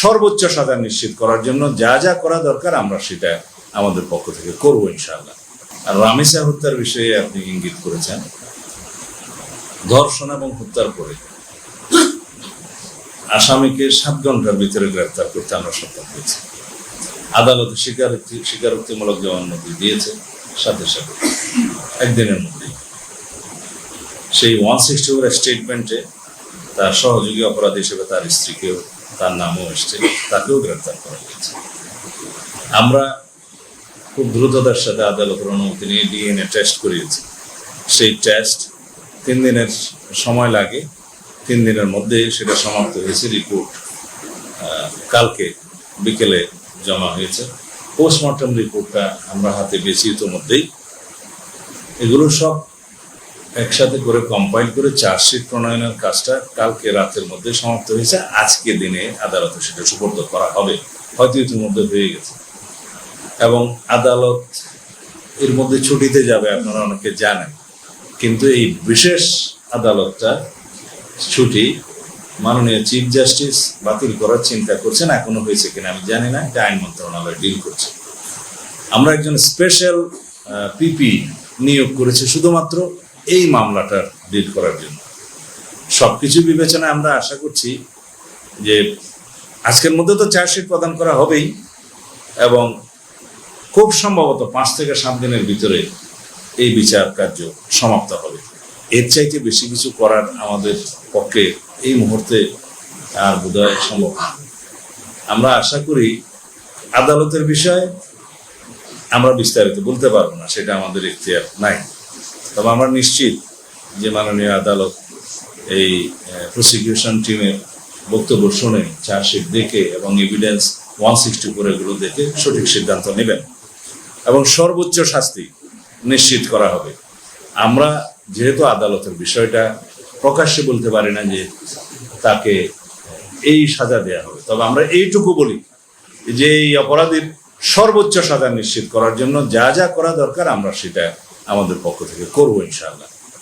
সর্বোচ্চ সাজা নিশ্চিত করার জন্য যা যা করা দরকার আমরা সেটা আমাদের পক্ষ থেকে করবো ইনশাআল্লাহ। আর রামিসা হত্যার বিষয়ে আপনি ইঙ্গিত করেছেন, ধর্ষণ এবং হত্যার পরে আসামিকে 7 ঘন্টার ভিতরে গ্রেফতার করতে আমরা সক্ষম হয়েছি। আদালতে স্বীকারোক্তিমূলক জবানবন্দি দিয়েছে, সাথে সাথে একদিনের মধ্যেই সেই 164 স্টেটমেন্টে তার সহযোগী অপরাধী হিসেবে তার স্ত্রীকেও, তার নামও এসছে, তাকেও গ্রেফতার করা হয়েছে। আমরা খুব দ্রুততার সাথে আদালতের অনুমতি নিয়ে ডিএনএ টেস্ট করিয়েছি। সেই টেস্ট 3 দিনের সময় লাগে, 3 দিনের মধ্যে সেটা সমাপ্ত হয়েছে। রিপোর্ট কালকে বিকেলে জমা হয়েছে। পোস্টমর্টম রিপোর্টটা আমরা হাতে পেয়েছি ইতিমধ্যেই। এগুলো সব একসাথে করে কম্পাইল করে চার্জশিট প্রণয়নের কাজটা কালকে রাতের মধ্যে সমাপ্ত হয়েছে। আজকে দিনে আদালতে সেটা সুপর্দ করা হবে, হয়তো ইতিমধ্যে হয়ে গেছে। এবং আদালত এর মধ্যে ছুটিতে যাবে, আপনারা অনেকে জানেন। কিন্তু এই বিশেষ আদালতটা ছুটি মাননীয় চিফ জাস্টিস বাতিল করার চিন্তা করছেন। এখনো হয়েছে কিনা আমি জানি না, এটা আইন মন্ত্রণালয় ডিল করছে। আমরা একজন স্পেশাল পিপি নিয়োগ করেছি শুধুমাত্র এই মামলাটার ডিল করার জন্য। সবকিছু বিবেচনায় আমরা আশা করছি যে আজকের মধ্যে তো চার্জশিট প্রদান করা হবেই, এবং খুব সম্ভবত 5 থেকে 7 দিনের ভিতরে এই বিচার কার্য সমাপ্ত হবে। এর চাইতে বেশি কিছু করার আমাদের পক্ষে এই মুহূর্তে আর বোধহয় সম্ভব না। আমরা আশা করি আদালতের বিষয়ে আমরা বিস্তারিত বলতে পারবো না, সেটা আমাদের এখতিয়ার নাই। তবে আমরা নিশ্চিত যে মাননীয় আদালত এই প্রসিকিউশন টিমের বক্তব্য শুনে, চার্জশিট দেখে এবং এভিডেন্স 164 এগুলো দেখে সঠিক সিদ্ধান্ত নেবেন এবং সর্বোচ্চ শাস্তি নিশ্চিত করা হবে। আমরা যেহেতু আদালতের বিষয়টা প্রকাশ্যে বলতে পারি না যে তাকে এই সাজা দেয়া হবে, তবে আমরা এইটুকু বলি যে এই অপরাধীর সর্বোচ্চ সাজা নিশ্চিত করার জন্য যা যা করা দরকার আমরা সেটা আমাদের পক্ষ থেকে করবো ইনশাআল্লাহ।